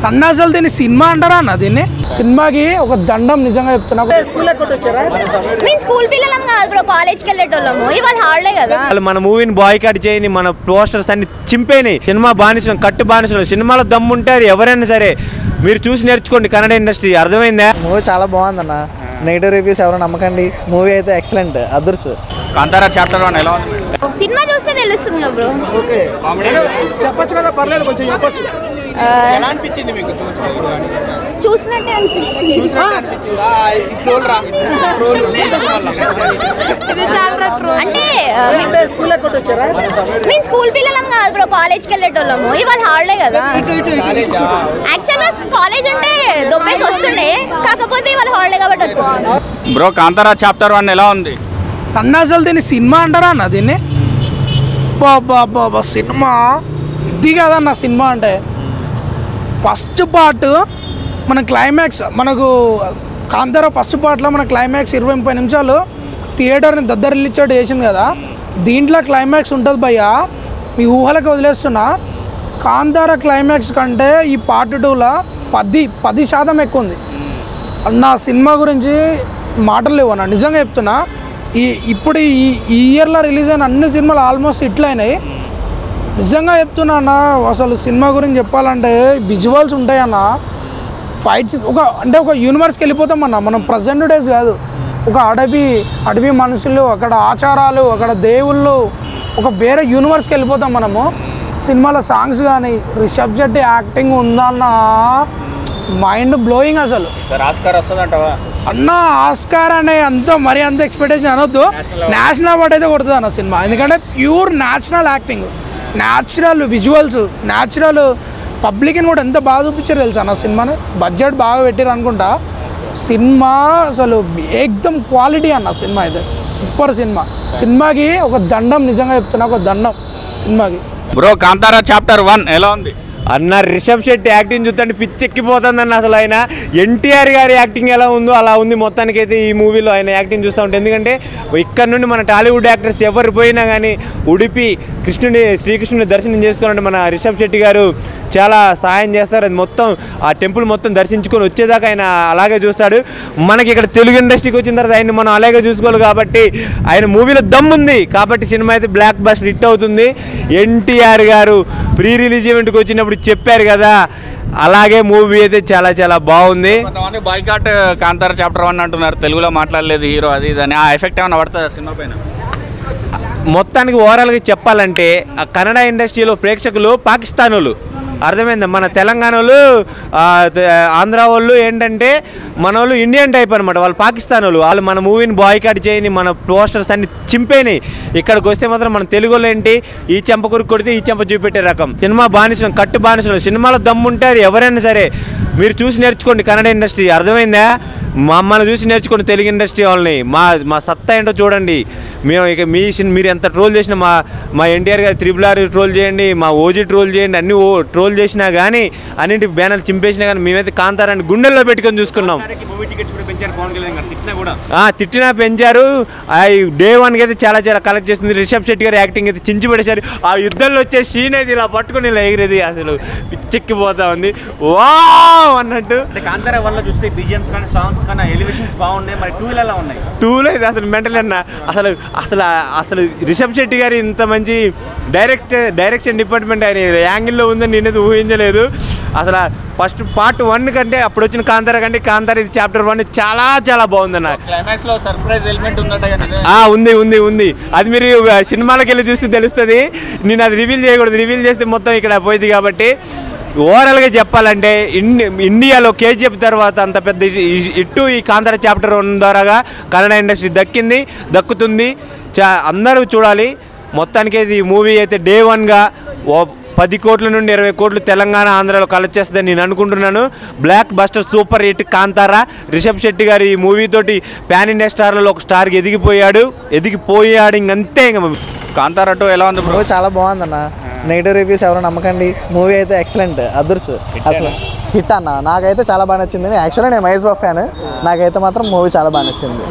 అన్న అసలు దీన్ని సినిమా అంటారా అన్న? దీన్ని సినిమాకి ఒక దండం నిజంగా చెప్తున్నా. స్కూల్ పిల్లలం కాదు బ్రో, కాలేజ్కి వెళ్ళేటోళ్ళము. ఇవాళ హాలిడే కదా. మన మూవీని బాయ్కాట్ చేయని, మన పోస్టర్స్ అన్ని చింపేని, సినిమా బానిసలు కట్టు బానిసలు. సినిమాలో దమ్ముంటారు ఎవరైనా సరే, మీరు చూసి నేర్చుకోండి కన్నడ ఇండస్ట్రీ. అర్థమైందా? మూవీ చాలా బాగుందన్న. నెగిటివ్ రివ్యూస్ ఎవరు నమ్మకండి. మూవీ అయితే ఎక్సలెంట్, అదృశ్య. కాంతారా చాప్టర్ 1 ఎలా ఉంది? సినిమా చూస్తే తెలుస్తుంది కదా బ్రో. ఓకే చెప్పొచ్చు కదా, పర్లేదు, కొంచెం చెప్పొచ్చు. ఎలా అనిపించింది మీకు? చూసినట్టే అనిపించింది. అంటే మేము స్కూల్ పిల్లలం కాదు బ్రో, కాలేజ్కి వెళ్ళేటోళ్ళము. ఇవాళ హాలిడే కదా. యాక్చువల్గా కాలేజ్ ఉంటే దొబ్బేసి వస్తుండే, కాకపోతే ఇవాళ హాలిడే కాబట్టి వచ్చేస్తాను. బ్రో కాంతారా చాప్టర్ 1 ఎలా ఉంది? అన్న అసలు దీన్ని సినిమా అంటారా అన్న? దీన్ని బాబా సినిమా ఇది కదన్న. సినిమా అంటే ఫస్ట్ పార్ట్ మన క్లైమాక్స్, మనకు కాంతారా ఫస్ట్ పార్ట్లో మన క్లైమాక్స్ 20-30 నిమిషాలు థియేటర్ని దద్దరిల్లిచ్చాడు వేసింది కదా. దీంట్లో క్లైమాక్స్ ఉంటుంది భయ్యా, మీ ఊహలకు వదిలేస్తున్నా. కాంతారా క్లైమాక్స్ కంటే ఈ పార్ట్ 2లో 10% ఎక్కువ ఉంది అన్న. సినిమా గురించి మాటలు లేవు అన్న, నిజంగా చెప్తున్నా. ఇప్పుడు ఈ ఇయర్లో రిలీజ్ అయిన అన్ని సినిమాలు ఆల్మోస్ట్ హిట్లు అయినాయి. నిజంగా చెప్తున్నా అన్న. అసలు సినిమా గురించి చెప్పాలంటే విజువల్స్ ఉంటాయన్న, ఫైట్స్ ఒక యూనివర్స్కి వెళ్ళిపోతామన్నా మనం. ప్రజెంట్ డేస్ కాదు, ఒక అడవి మనుషులు, అక్కడ ఆచారాలు, అక్కడ దేవుళ్ళు, ఒక వేరే యూనివర్స్కి వెళ్ళిపోతాం మనము. సినిమాలో సాంగ్స్ కానీ, రిషబ్ శెట్టి యాక్టింగ్ ఉందన్న, మైండ్ బ్లోయింగ్ అసలు. ఆస్కార్ వస్తుందంటావా అన్న? ఆస్కార్ అనే అంత ఎక్స్పెక్టేషన్ అనొద్దు. నేషనల్ అవార్డు అయితే కొడుతుంది అన్న సినిమా. ఎందుకంటే pure natural acting, natural visuals, natural పబ్లిక్ని కూడా ఎంత బాగా చూపించారు తెలుసు అన్న సినిమాని. బడ్జెట్ బాగా పెట్టారు అనుకుంటా. సినిమా అసలు ఏకదమ్ క్వాలిటీ అన్న. సినిమా అయితే సూపర్ సినిమా. సినిమాకి ఒక దండం, నిజంగా చెప్తున్నా, ఒక దండం సినిమాకి. బ్రో కాంతారా చాప్టర్ 1 ఎలా ఉంది? అన్న రిషబ్ శెట్టి యాక్టింగ్ చూస్తుంటే పిచ్చెక్కిపోతుందన్న. అసలు ఆయన ఎన్టీఆర్ గారి యాక్టింగ్ ఎలా ఉందో అలా ఉంది మొత్తానికైతే ఈ మూవీలో ఆయన యాక్టింగ్ చూస్తూ ఉంటే. ఎందుకంటే ఇక్కడ నుండి మన టాలీవుడ్ యాక్టర్స్ ఎవరు పోయినా కానీ ఉడిపి శ్రీకృష్ణుని దర్శనం చేసుకోవాలంటే మన రిషబ్ శెట్టి గారు చాలా సహాయం చేస్తారు. అది మొత్తం ఆ టెంపుల్ మొత్తం దర్శించుకొని వచ్చేదాకా ఆయన అలాగే చూస్తాడు. మనకి ఇక్కడ తెలుగు ఇండస్ట్రీకి వచ్చిన తర్వాత ఆయన్ని మనం అలాగే చూసుకోవాలి. కాబట్టి ఆయన మూవీలో దమ్ముంది కాబట్టి సినిమా అయితే బ్లాక్ బస్టర్ హిట్ అవుతుంది. ఎన్టీఆర్ గారు ప్రీ రిలీజ్ ఈవెంట్కి వచ్చినప్పుడు చెప్పారు కదా, అలాగే మూవీ అయితే చాలా చాలా బాగుంది. కొంతమంది బాయ్కాట్ కాంతారా చాప్టర్ 1 అంటున్నారు, తెలుగులో మాట్లాడలేదు హీరో, అది ఇదని. ఆ ఎఫెక్ట్ ఏమైనా పడుతుందా సినిమా పైన? మొత్తానికి ఓవరాల్గా చెప్పాలంటే ఆ కన్నడ ఇండస్ట్రీలో ప్రేక్షకులు పాకిస్తాన్ వాళ్ళు, అర్థమైంది. మన తెలంగాణ వాళ్ళు, ఆంధ్ర వాళ్ళు ఏంటంటే మన వాళ్ళు ఇండియన్ టైప్ అనమాట. వాళ్ళు పాకిస్తాన్ వాళ్ళు మన మూవీని బాయ్కాట్ చేయని, మన పోస్టర్స్ అన్ని చింపేని. ఇక్కడికి వస్తే మాత్రం మన తెలుగులో ఏంటి, ఈ చెంప కొరికి కొడితే ఈ చెంప చూపెట్టే రకం. సినిమా బానిసలు కట్టు బానిసలు. సినిమాలో దమ్ముంటారు ఎవరైనా సరే, మీరు చూసి నేర్చుకోండి కన్నడ ఇండస్ట్రీ. అర్థమైందా? మమ్మల్ని చూసి నేర్చుకోండి తెలుగు ఇండస్ట్రీ వాళ్ళని. మా సత్తా ఏంటో చూడండి. మేము ఇక మీరు ఎంత ట్రోల్ చేసినా, మా ఎన్టీఆర్ గారు RRR ట్రోల్ చేయండి, మా ఓజీ ట్రోల్ చేయండి, అన్ని ట్రోల్ చేసినా కానీ, అన్నింటి బ్యానర్ చింపేసినా కానీ మేమైతే కాంతారాన్ని గుండెల్లో పెట్టుకొని చూసుకున్నాం. తిట్టినా పెంచారు. డే 1కి అయితే చాలా చాలా కలెక్ట్ చేస్తుంది. రిషబ్ శెట్టి గారు యాక్టింగ్ అయితే చించి పడేశారు. ఆ యుద్ధంలో వచ్చే సీన్ అయితే ఇలా పట్టుకుని ఇలా ఎగిరేది అసలు పిచ్చెక్కిపోతా ఉంది. వావ్ అన్నట్టు. కాంతారా వల్ల చూస్తే బిజిఎమ్స్ కానీ సాంగ్స్ కానీ ఎలివేషన్స్ బాగున్నాయి. మరి 2 ఎలా ఉన్నాయి? 2లో అయితే అసలు మెంటల్ అన్న. అసలు రిషబ్ శెట్టి గారు ఇంత మంచి డైరెక్షన్ డిపార్ట్మెంట్ ఆయన యాంగిల్లో ఉందని నేనైతే ఊహించలేదు అసలు. ఫస్ట్ పార్ట్ 1 కంటే అప్పుడు వచ్చిన కాంతారా కంటే కాంతారా ఇది చాప్టర్ 1 చాలా చాలా బాగుందన్న. క్లైమాక్స్ లో సర్ప్రైజ్ ఎలిమెంట్ ఉంది. అది మీరు సినిమాలకు వెళ్ళి చూస్తే తెలుస్తుంది. నేను అది రివీల్ చేయకూడదు, రివీల్ చేస్తే మొత్తం ఇక్కడ పోయింది. కాబట్టి ఓవరాల్గా చెప్పాలంటే ఇండియాలో KGF తర్వాత అంత పెద్ద ఇటు ఈ కాంతారా చాప్టర్ 1 ద్వారాగా కన్నడ ఇండస్ట్రీ దక్కుతుంది. అందరూ చూడాలి. మొత్తానికి ఈ మూవీ అయితే డే 1గా 10 కోట్ల నుండి 20 కోట్లు తెలంగాణ ఆంధ్రాలో కలెక్ట్ చేస్తుందని నేను అనుకుంటున్నాను. Blockbuster super hit Kantara. Rishab Shetty garu ఈ మూవీతోటి పాన్ ఇండియా స్టార్లలో ఒక స్టార్కి ఎదిగిపోయాడు ఇంకంతే. కాంతారా 2 ఎలా ఉంది బ్రో? చాలా బాగుందన్న. నెగిటివ్ రివ్యూస్ ఎవరు నమ్మకండి. మూవీ అయితే ఎక్సలెంట్, అదృశ్య. అసలు హిట్ అన్న. నాకైతే చాలా బాగా నచ్చింది. యాక్చువల్గా నేను మహేష్ బాబు ఫ్యాన్. నాకైతే మాత్రం మూవీ చాలా బాగా నచ్చింది.